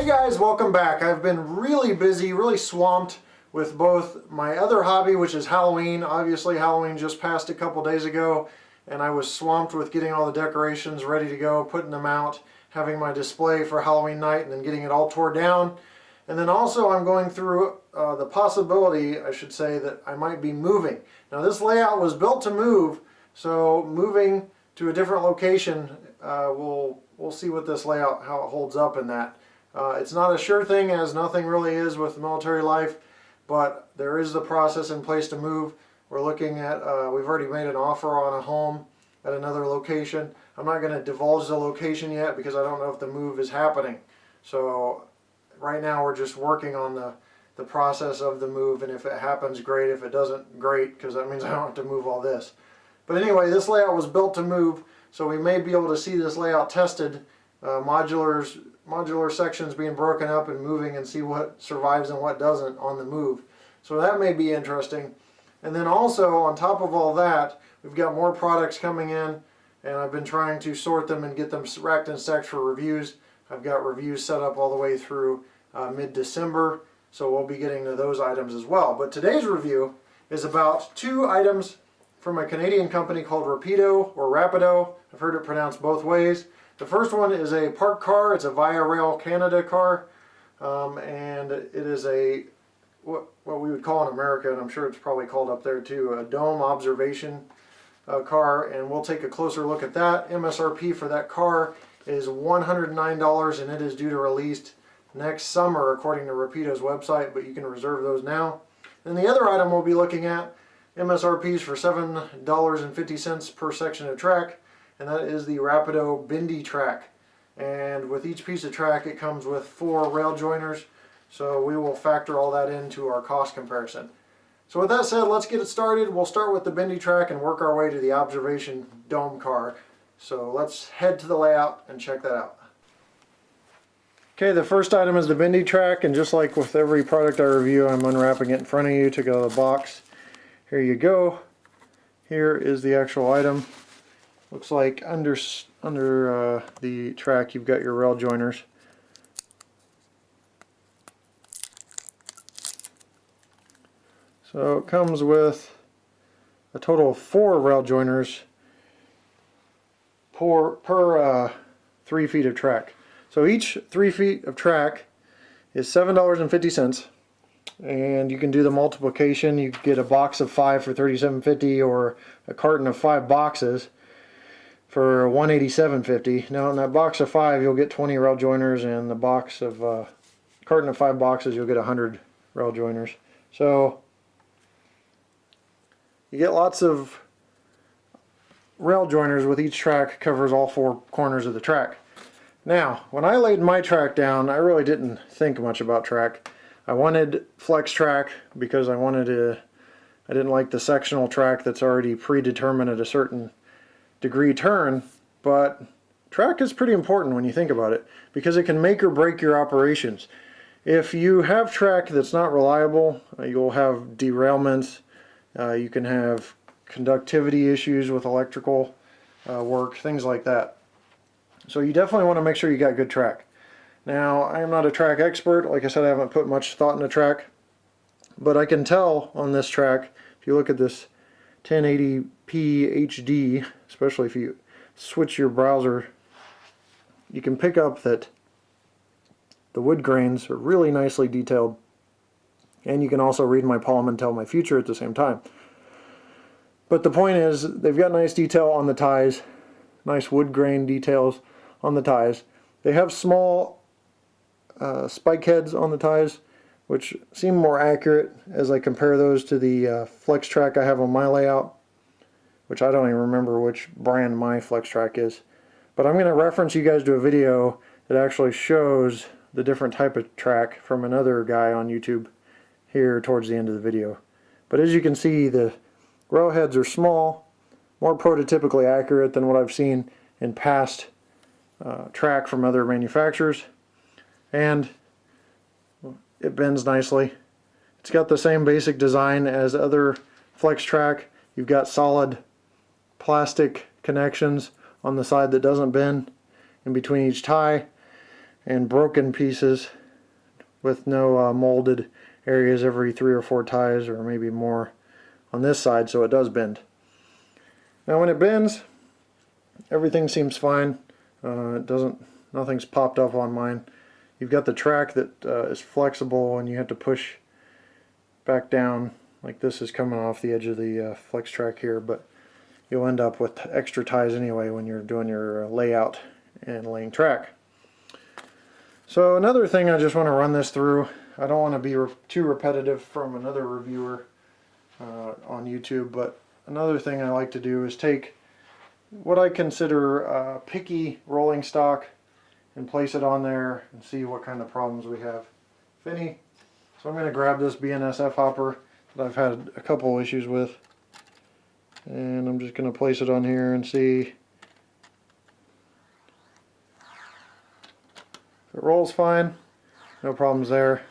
Hey guys, welcome back. I've been really busy, really swamped with both my other hobby, which is Halloween. Obviously Halloween just passed a couple days ago and I was swamped with getting all the decorations ready to go, putting them out, having my display for Halloween night, and then getting it all tore down. And then also I'm going through the possibility, I should say, that I might be moving. Now this layout was built to move, so moving to a different location, we'll see what this layout, how it holds up in that. It's not a sure thing, as nothing really is with military life, but there is the process in place to move. We're looking at, we've already made an offer on a home at another location. I'm not going to divulge the location yet because I don't know if the move is happening. So right now we're just working on the process of the move, and if it happens, great. If it doesn't, great, because that means I don't have to move all this. But anyway, this layout was built to move, so we may be able to see this layout tested, modular sections being broken up and moving, and see what survives and what doesn't on the move. So that may be interesting. And then also on top of all that, we've got more products coming in, and I've been trying to sort them and get them racked and stacked for reviews. I've got reviews set up all the way through mid-December, so we'll be getting to those items as well. But today's review is about two items from a Canadian company called Rapido or Rapido. I've heard it pronounced both ways. The first one is a park car. It's a Via Rail Canada car, and it is a what we would call in America, and I'm sure it's probably called up there too, a dome observation car, and we'll take a closer look at that. MSRP for that car is $109, and it is due to release next summer according to Rapido's website, but you can reserve those now. And the other item we'll be looking at, MSRPs for $7.50 per section of track, and that is the Rapido Bendy Track. And with each piece of track it comes with 4 rail joiners, so we will factor all that into our cost comparison. So with that said, let's get it started. We'll start with the Bendy Track and work our way to the observation dome car. So let's head to the layout and check that out. Okay, the first item is the Bendy Track, and just like with every product I review, I'm unwrapping it in front of you to go to the box. Here you go. Here is the actual item. Looks like under the track you've got your rail joiners. So it comes with a total of 4 rail joiners per 3 feet of track. So each 3 feet of track is $7.50, and you can do the multiplication. You get a box of 5 for $37.50 or a carton of 5 boxes for $187.50. Now in that box of 5 you'll get 20 rail joiners, and the box of carton of 5 boxes you'll get 100 rail joiners. So you get lots of rail joiners with each track. Covers all 4 corners of the track. Now when I laid my track down, I really didn't think much about track. I wanted flex track because I didn't like the sectional track that's already predetermined at a certain degree turn, but track is pretty important when you think about it, because it can make or break your operations. If you have track that's not reliable, you'll have derailments, you can have conductivity issues with electrical work, things like that. So you definitely want to make sure you got good track. Now I am not a track expert. Like I said, I haven't put much thought into track, but I can tell on this track, if you look at this 1080p HD, especially if you switch your browser, you can pick up that the wood grains are really nicely detailed, and you can also read my palm and tell my future at the same time. But the point is, they've got nice detail on the ties, nice wood grain details on the ties. They have small spike heads on the ties, which seem more accurate as I compare those to the flex track I have on my layout, which I don't even remember which brand my flex track is. But I'm going to reference you guys to a video that actually shows the different type of track from another guy on YouTube here towards the end of the video. But as you can see, the rail heads are small, more prototypically accurate than what I've seen in past track from other manufacturers, and it bends nicely. It's got the same basic design as other flex track. You've got solid plastic connections on the side that doesn't bend in between each tie, and broken pieces with no molded areas every 3 or 4 ties, or maybe more on this side, so it does bend. Now when it bends, everything seems fine. Nothing's popped up on mine. You've got the track that is flexible, and you have to push back down, like this is coming off the edge of the flex track here, but you'll end up with extra ties anyway when you're doing your layout and laying track. So another thing, I just want to run this through. I don't want to be too repetitive from another reviewer on YouTube, but another thing I like to do is take what I consider picky rolling stock and place it on there and see what kind of problems we have, if any. So I'm going to grab this BNSF hopper that I've had a couple issues with, and I'm just going to place it on here and see if it rolls fine. No problems there.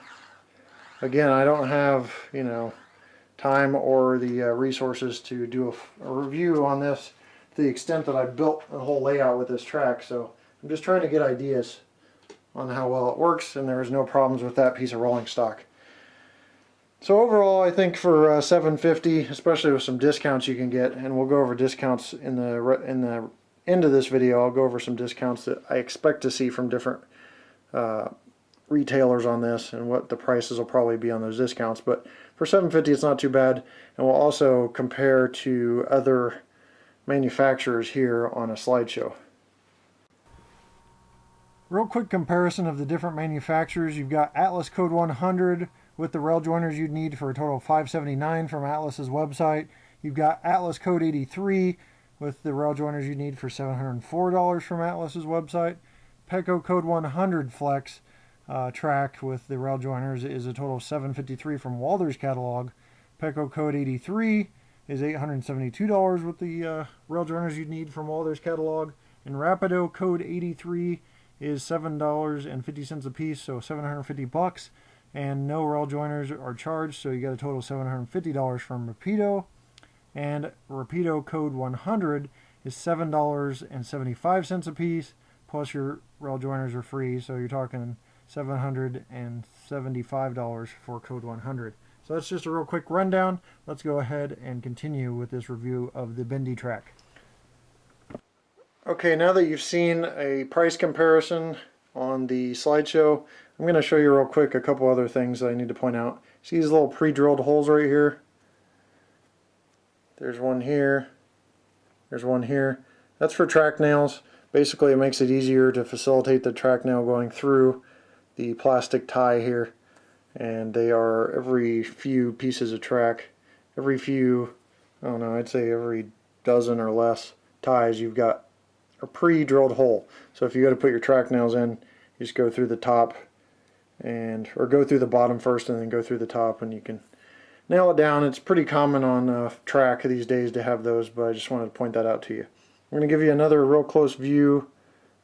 Again, I don't have, you know, time or the resources to do a review on this to the extent that I built a whole layout with this track, so I'm just trying to get ideas on how well it works, and there is no problems with that piece of rolling stock. So overall, I think for $750, especially with some discounts you can get, and we'll go over discounts in the end of this video. I'll go over some discounts that I expect to see from different retailers on this, and what the prices will probably be on those discounts. But for $750, it's not too bad, and we'll also compare to other manufacturers here on a slideshow. Real quick comparison of the different manufacturers. You've got Atlas Code 100 with the rail joiners you'd need for a total of $579 from Atlas's website. You've got Atlas Code 83 with the rail joiners you'd need for $704 from Atlas's website. Petco Code 100 Flex track with the rail joiners is a total of $753 from Walther's catalog. Petco Code 83 is $872 with the rail joiners you'd need from Walther's catalog. And Rapido Code 83 is $7.50 a piece, so $750, and no rail joiners are charged, so you get a total of $750 from Rapido. And Rapido Code 100 is $7.75 a piece, plus your rail joiners are free, so you're talking $775 for Code 100. So that's just a real quick rundown. Let's go ahead and continue with this review of the Bendy Track. Okay, now that you've seen a price comparison on the slideshow, I'm going to show you real quick a couple other things that I need to point out. See these little pre-drilled holes right here? There's one here. There's one here. That's for track nails. Basically, it makes it easier to facilitate the track nail going through the plastic tie here. And they are every few pieces of track, every few, I don't know, I'd say every dozen or less ties, you've got a pre-drilled hole. So if you got to put your track nails in, you just go through the top, or go through the bottom first and then go through the top, and you can nail it down. It's pretty common on track these days to have those, but I just wanted to point that out to you. I'm going to give you another real close view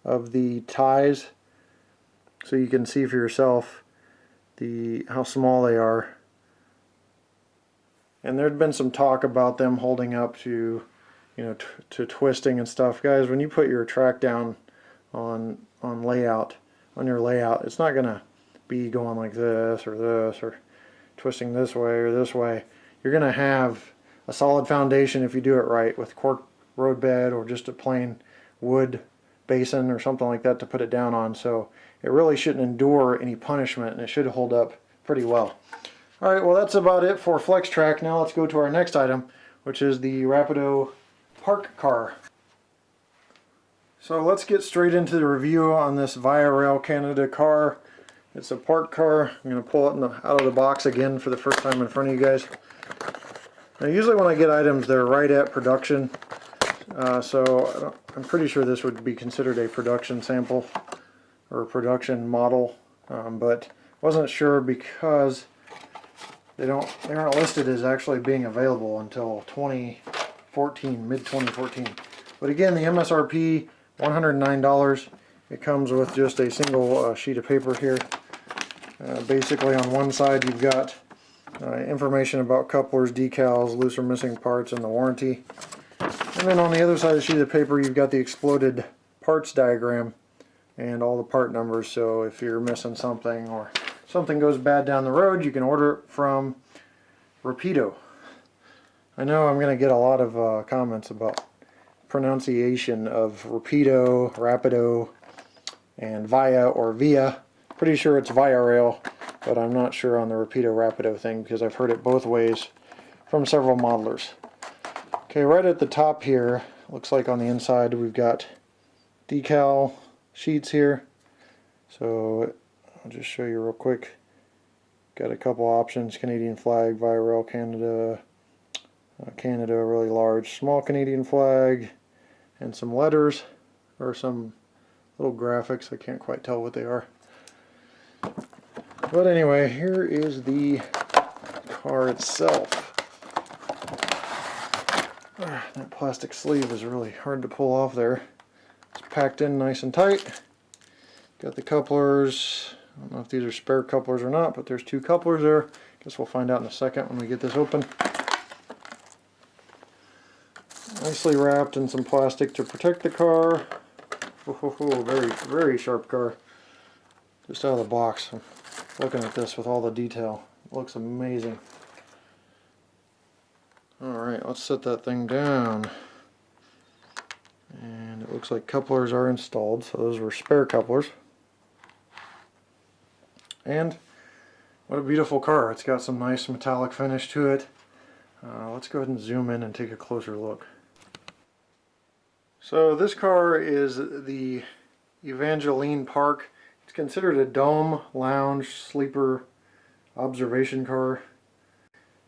of the ties so you can see for yourself how small they are. And there'd been some talk about them holding up to, you know, to twisting and stuff. Guys, when you put your track down on your layout, it's not gonna be going like this or twisting this way or this way. You're gonna have a solid foundation if you do it right, with cork road bed or just a plain wood basin or something like that to put it down on. So it really shouldn't endure any punishment, and it should hold up pretty well. Alright, well that's about it for Flex Track. Now let's go to our next item, which is the Rapido Park Car. So let's get straight into the review on this Via Rail Canada car. It's a park car. I'm going to pull it out of the box again for the first time in front of you guys. Now usually when I get items, they're right at production. So I'm pretty sure this would be considered a production sample or a production model, but wasn't sure because they aren't listed as actually being available until 2014, mid-2014. But again, the MSRP, $109. It comes with just a single sheet of paper here. Basically on one side you've got information about couplers, decals, loose or missing parts, and the warranty. And then on the other side of the sheet of paper you've got the exploded parts diagram and all the part numbers, so if you're missing something or something goes bad down the road, you can order it from Rapido. I know I'm going to get a lot of comments about pronunciation of Rapido, and Via or Via. Pretty sure it's Via Rail, but I'm not sure on the Rapido thing because I've heard it both ways from several modelers. Okay, right at the top here, looks like on the inside we've got decal sheets here. So I'll just show you real quick. Got a couple options: Canadian flag, Via Rail Canada, Canada really large, small Canadian flag, and some letters or some little graphics. I can't quite tell what they are. But anyway, here is the car itself. That plastic sleeve is really hard to pull off there. It's packed in nice and tight. Got the couplers. I don't know if these are spare couplers or not, but there's two couplers there. Guess we'll find out in a second when we get this open. Nicely wrapped in some plastic to protect the car. Oh, very, very sharp car. Just out of the box. I'm looking at this with all the detail. It looks amazing. Alright, let's set that thing down. And it looks like couplers are installed, so those were spare couplers. And what a beautiful car. It's got some nice metallic finish to it. Let's go ahead and zoom in and take a closer look. So this car is the Evangeline Park. It's considered a dome, lounge, sleeper, observation car.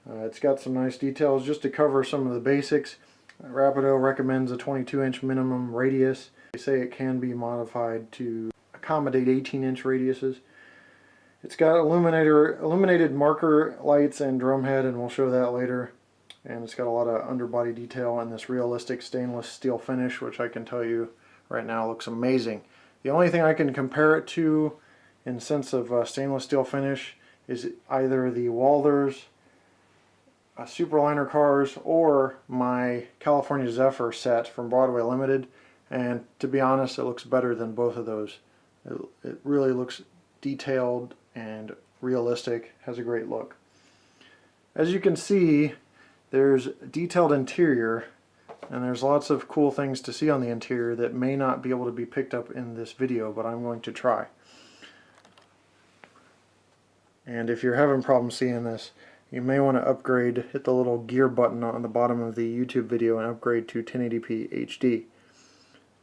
It's got some nice details. Just to cover some of the basics, Rapido recommends a 22-inch minimum radius. They say it can be modified to accommodate 18-inch radiuses. It's got illuminated marker lights and drum head, and we'll show that later. And it's got a lot of underbody detail and this realistic stainless steel finish, which I can tell you right now looks amazing. The only thing I can compare it to in sense of stainless steel finish is either the Walthers Superliner cars or my California Zephyr set from Broadway Limited, and to be honest, it looks better than both of those. It really looks detailed and realistic, has a great look. As you can see, there's detailed interior, and there's lots of cool things to see on the interior that may not be able to be picked up in this video, but I'm going to try. And if you're having problems seeing this, you may want to upgrade, hit the little gear button on the bottom of the YouTube video and upgrade to 1080p HD.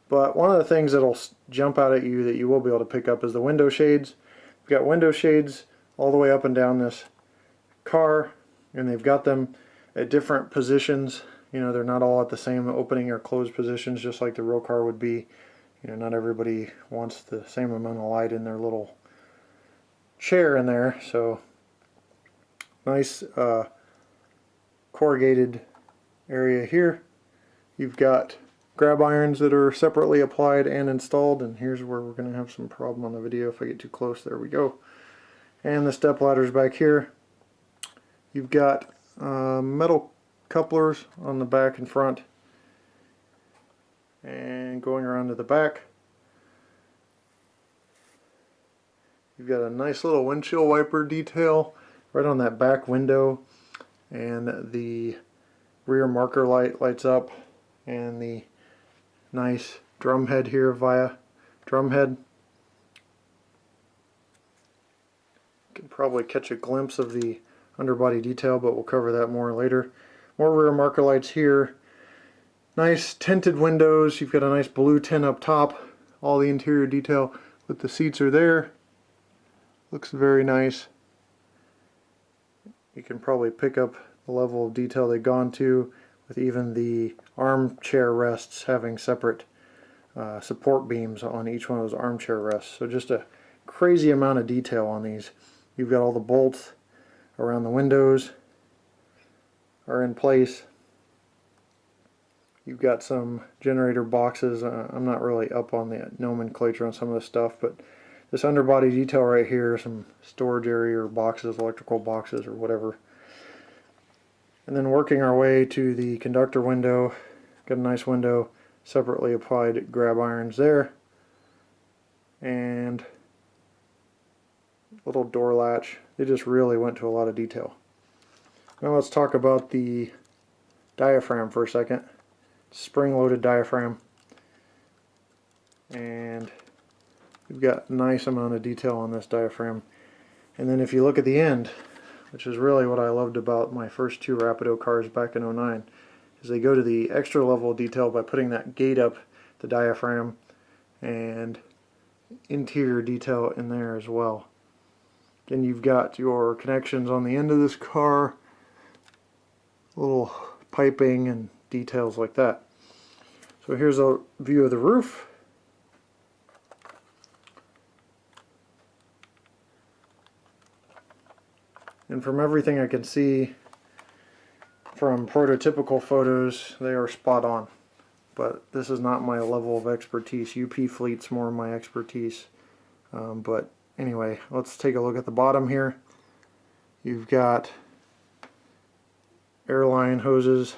But one of the things that'll jump out at you that you will be able to pick up is the window shades. We've got window shades all the way up and down this car, and they've got them at different positions. You know, they're not all at the same opening or closed positions, just like the real car would be. You know, not everybody wants the same amount of light in their little chair in there, so nice corrugated area here. You've got grab irons that are separately applied and installed, and here's where we're going to have some problem on the video if I get too close. There we go. And the step ladders back here. You've got metal couplers on the back and front, and going around to the back you've got a nice little windshield wiper detail right on that back window, and the rear marker light lights up, and the nice drum head here via drum head. You can probably catch a glimpse of the underbody detail, but we'll cover that more later. More rear marker lights here. Nice tinted windows. You've got a nice blue tint up top. All the interior detail, but the seats are there. Looks very nice. You can probably pick up the level of detail they've gone to, with even the armchair rests having separate support beams on each one of those armchair rests. So just a crazy amount of detail on these. You've got all the bolts around the windows are in place. You've got some generator boxes. I'm not really up on the nomenclature on some of this stuff, but this underbody detail right here, some storage area or boxes, electrical boxes or whatever. And then working our way to the conductor window, got a nice window, separately applied grab irons there. and little door latch. They just really went to a lot of detail. Now let's talk about the diaphragm for a second. Spring-loaded diaphragm, and we've got a nice amount of detail on this diaphragm. And then if you look at the end, which is really what I loved about my first two Rapido cars back in '09, is they go to the extra level of detail by putting that gate up the diaphragm and interior detail in there as well. Then you've got your connections on the end of this car, little piping and details like that. So here's a view of the roof. And from everything I can see from prototypical photos, they are spot on. But this is not my level of expertise. UP Fleet's more my expertise. But anyway, let's take a look at the bottom here. You've got airline hoses,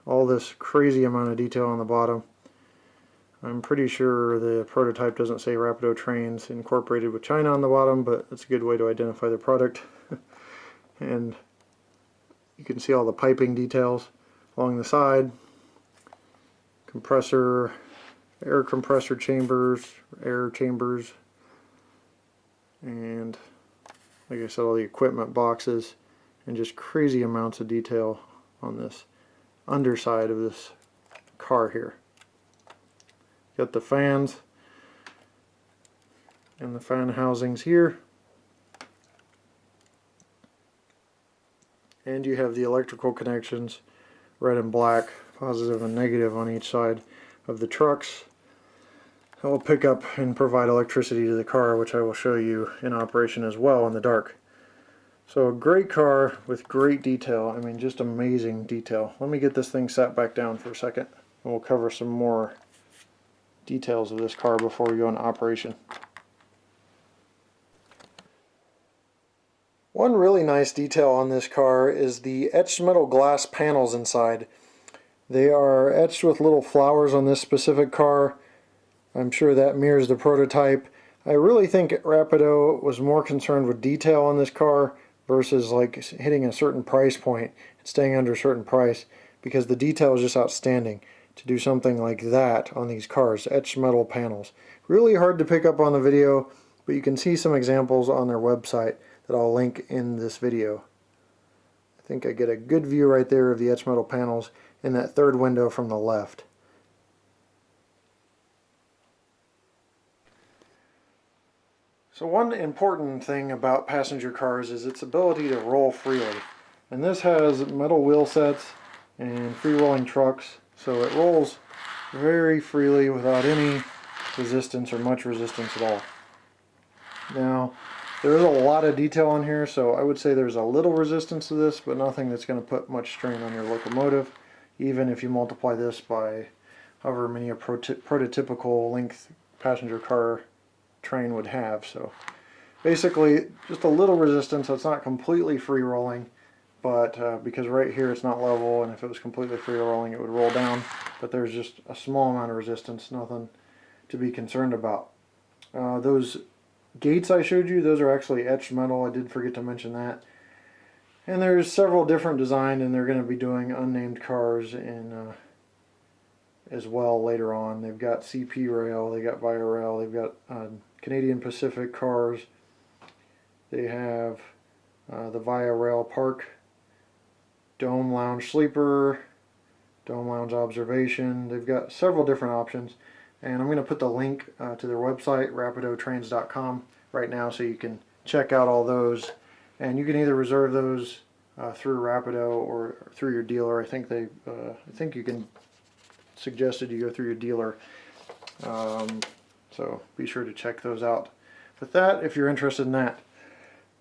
all this crazy amount of detail on the bottom. I'm pretty sure the prototype doesn't say Rapido Trains Incorporated with China on the bottom, but it's a good way to identify the product. And you can see all the piping details along the side. Compressor, air compressor chambers, air chambers, and like I said, all the equipment boxes, and just crazy amounts of detail on this underside of this car here. Got the fans and the fan housings here, and you have the electrical connections, red and black, positive and negative on each side of the trucks. That will pick up and provide electricity to the car, which I will show you in operation as well in the dark. So a great car with great detail. I mean, just amazing detail. Let me get this thing sat back down for a second, and we'll cover some more details of this car before we go into operation. One really nice detail on this car is the etched metal glass panels inside. They are etched with little flowers on this specific car. I'm sure that mirrors the prototype. I really think Rapido was more concerned with detail on this car versus like hitting a certain price point and staying under a certain price, because the detail is just outstanding to do something like that on these cars. Etched metal panels. Really hard to pick up on the video, but you can see some examples on their website that I'll link in this video. I think I get a good view right there of the etched metal panels in that third window from the left. So one important thing about passenger cars is its ability to roll freely. And this has metal wheel sets and free rolling trucks, so it rolls very freely without any resistance or much resistance at all. Now, there is a lot of detail on here, so I would say there's a little resistance to this, but nothing that's going to put much strain on your locomotive, even if you multiply this by however many a prototypical length passenger car train would have. So basically just a little resistance. It's not completely free rolling, but because right here it's not level, and if it was completely free rolling it would roll down, but there's just a small amount of resistance, nothing to be concerned about. Those gates I showed you, those are actually etched metal. I did forget to mention that. And there's several different designs, and they're going to be doing unnamed cars in as well later on. They've got CP rail, they got Via rail, they've got Canadian Pacific cars. They have the Via Rail Park, Dome Lounge Sleeper, Dome Lounge Observation. They've got several different options, and I'm going to put the link to their website, rapidotrains.com, right now, so you can check out all those. And you can either reserve those through Rapido or through your dealer. I think you can suggested you go through your dealer. So be sure to check those out. With that, if you're interested in that.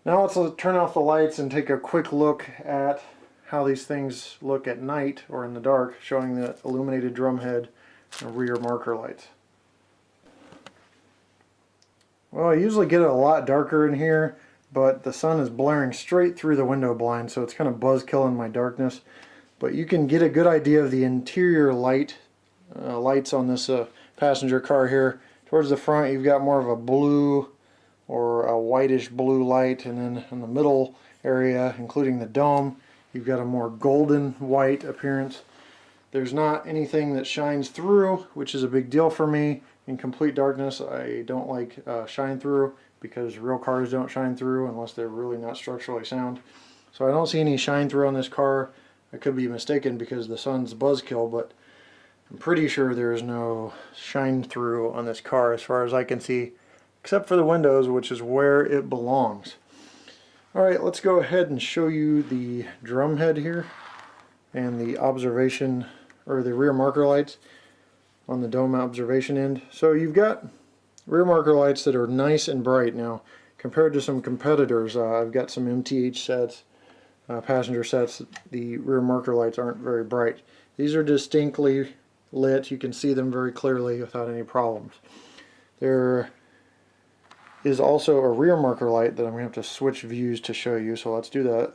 Now let's turn off the lights and take a quick look at how these things look at night or in the dark, showing the illuminated drum head and rear marker lights. Well, I usually get it a lot darker in here, but the sun is blaring straight through the window blind, so it's kind of buzz-killing my darkness. But you can get a good idea of the interior lights on this passenger car here Towards the front you've got more of a blue or a whitish blue light, and then in the middle area, including the dome, you've got a more golden white appearance. There's not anything that shines through, which is a big deal for me. In complete darkness, I don't like shine through, because real cars don't shine through unless they're really not structurally sound. So I don't see any shine through on this car. I could be mistaken because the sun's buzzkill, but I'm pretty sure there's no shine through on this car as far as I can see, except for the windows, which is where it belongs. Alright, let's go ahead and show you the drum head here and the observation, or the rear marker lights on the dome observation end. So you've got rear marker lights that are nice and bright. Now, compared to some competitors, I've got some MTH sets, passenger sets, the rear marker lights aren't very bright. These are distinctly lit. You can see them very clearly without any problems. There is also a rear marker light that I'm going to have to switch views to show you, so let's do that.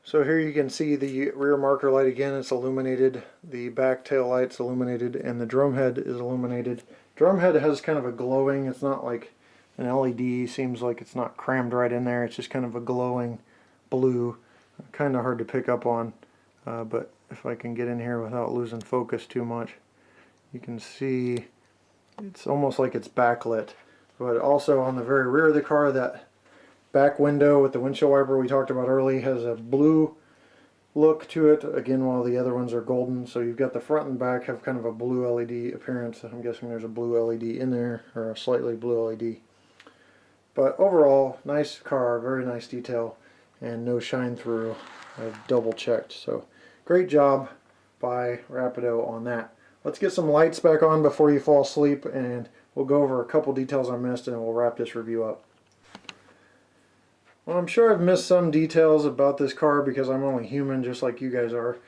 So here you can see the rear marker light again. It's illuminated, the back tail light's illuminated, and the drum head is illuminated. Drum head has kind of a glowing, it's not like an LED, seems like it's not crammed right in there, it's just kind of a glowing blue, kind of hard to pick up on, but if I can get in here without losing focus too much, you can see it's almost like it's backlit. But also on the very rear of the car, that back window with the windshield wiper we talked about earlier has a blue look to it, again, while the other ones are golden. So you've got the front and back have kind of a blue LED appearance. I'm guessing there's a blue LED in there, or a slightly blue LED. But overall, nice car, very nice detail, and no shine through. I've double checked. So great job by Rapido on that. Let's get some lights back on before you fall asleep, and we'll go over a couple details I missed, and we'll wrap this review up. Well, I'm sure I've missed some details about this car because I'm only human just like you guys are.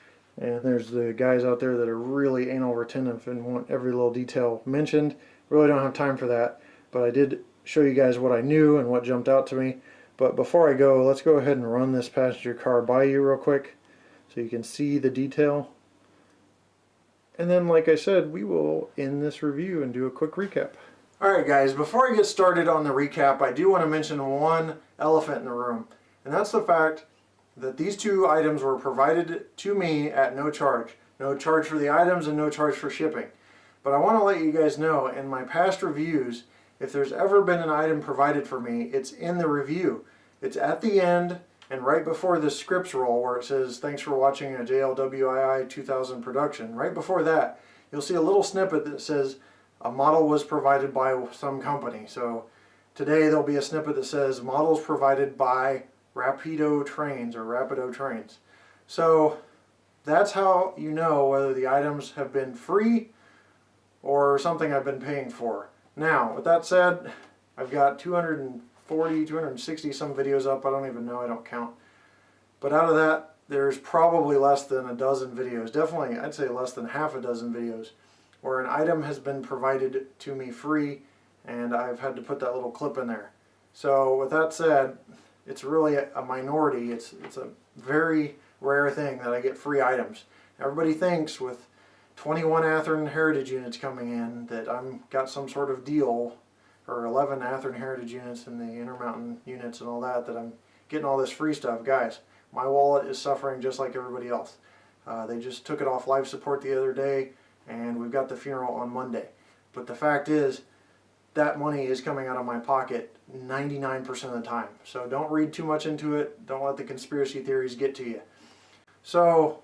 And there's the guys out there that are really anal retentive and want every little detail mentioned. Really don't have time for that. But I did show you guys what I knew and what jumped out to me. But before I go, let's go ahead and run this passenger car by you real quick so you can see the detail. And then, like I said, we will end this review and do a quick recap. Alright guys, before I get started on the recap, I do want to mention one elephant in the room. And that's the fact that these two items were provided to me at no charge. No charge for the items and no charge for shipping. But I want to let you guys know, in my past reviews, if there's ever been an item provided for me, it's in the review. It's at the end and right before the scripts roll where it says, "Thanks for watching a JLWII 2000 production." Right before that, you'll see a little snippet that says, "A model was provided by some company." So today there'll be a snippet that says, "Models provided by Rapido Trains," or Rapido Trains. So that's how you know whether the items have been free or something I've been paying for. Now, with that said, I've got 240, 260 some videos up. I don't even know, I don't count. But out of that, there's probably less than a dozen videos. Definitely, I'd say less than half a dozen videos where an item has been provided to me free and I've had to put that little clip in there. So with that said, it's really a minority. It's a very rare thing that I get free items. Everybody thinks with 21 Athearn Heritage units coming in that I'm got some sort of deal, or 11 Athearn Heritage units and the Intermountain units and all that I'm getting all this free stuff. Guys, my wallet is suffering just like everybody else. They just took it off life support the other day, and we've got the funeral on Monday. But the fact is, that money is coming out of my pocket 99% of the time. So don't read too much into it. Don't let the conspiracy theories get to you. So,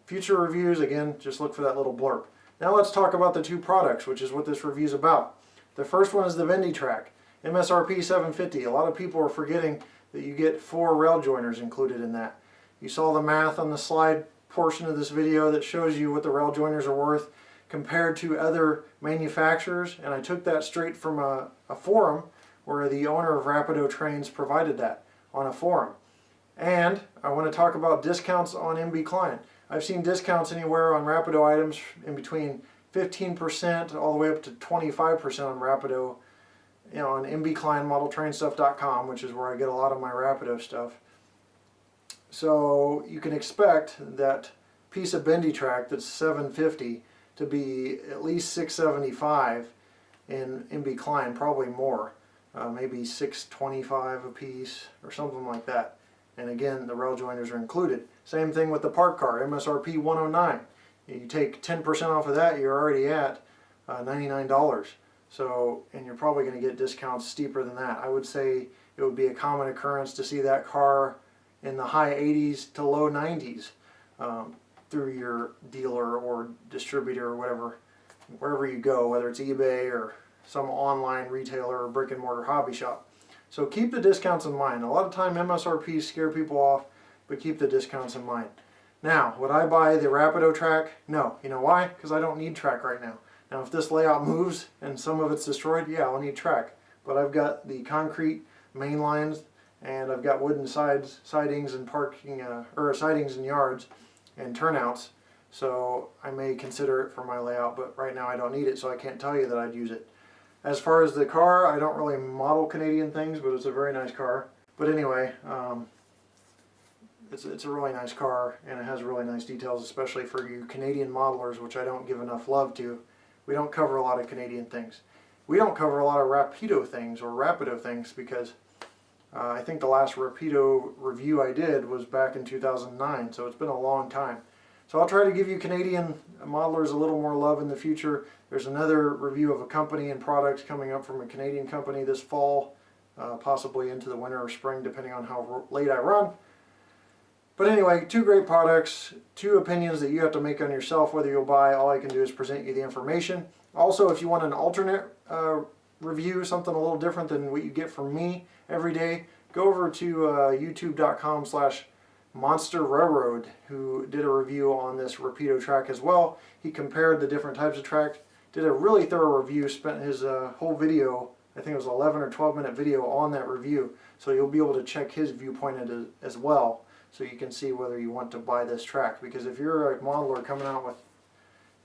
future reviews, again, just look for that little blurb. Now let's talk about the two products, which is what this review is about. The first one is the Bendy Track, MSRP $750. A lot of people are forgetting that you get 4 rail joiners included in that. You saw the math on the slide portion of this video that shows you what the rail joiners are worth compared to other manufacturers, and I took that straight from a forum where the owner of Rapido Trains provided that on a forum. And I want to talk about discounts on MB Client. I've seen discounts anywhere on Rapido items in between 15% all the way up to 25% on Rapido, on mbkleinmodeltrainstuff.com, which is where I get a lot of my Rapido stuff. So you can expect that piece of Bendy Track that's $750 to be at least $675 in Be Klein, probably more, maybe $625 a piece or something like that. And again, the rail joiners are included. Same thing with the Park Car, MSRP 109. You take 10% off of that, you're already at $99. So, and you're probably going to get discounts steeper than that. I would say it would be a common occurrence to see that car in the high 80s to low 90s through your dealer or distributor or whatever, wherever you go, whether it's eBay or some online retailer or brick and mortar hobby shop. So keep the discounts in mind. A lot of time MSRPs scare people off, but keep the discounts in mind. Now, would I buy the Rapido track? No. You know why? Because I don't need track right now. Now, if this layout moves and some of it's destroyed, yeah, I'll need track. But I've got the concrete main lines, and I've got wooden sidings and parking, or sidings and yards and turnouts. So I may consider it for my layout, but right now I don't need it, so I can't tell you that I'd use it. As far as the car, I don't really model Canadian things, but it's a very nice car. But anyway, it's a really nice car, and it has really nice details, especially for you Canadian modelers, which I don't give enough love to. We don't cover a lot of Canadian things. We don't cover a lot of Rapido things or Rapido things because I think the last Rapido review I did was back in 2009, so it's been a long time. So I'll try to give you Canadian modelers a little more love in the future. There's another review of a company and products coming up from a Canadian company this fall, possibly into the winter or spring, depending on how late I run. But anyway, two great products, two opinions that you have to make on yourself whether you'll buy. All I can do is present you the information. Also, if you want an alternate review, something a little different than what you get from me every day, go over to youtube.com/Monster Railroad, who did a review on this Rapido track as well. He compared the different types of track, did a really thorough review, spent his whole video, I think it was 11 or 12 minute video on that review, so you'll be able to check his viewpoint as well, so you can see whether you want to buy this track. Because if you're a modeler coming out with,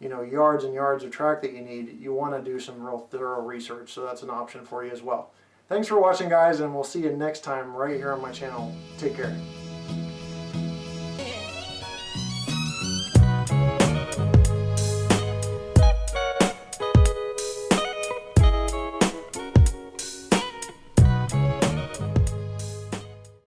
you know, yards and yards of track that you need, you want to do some real thorough research, so that's an option for you as well. Thanks for watching, guys, and we'll see you next time right here on my channel. Take care.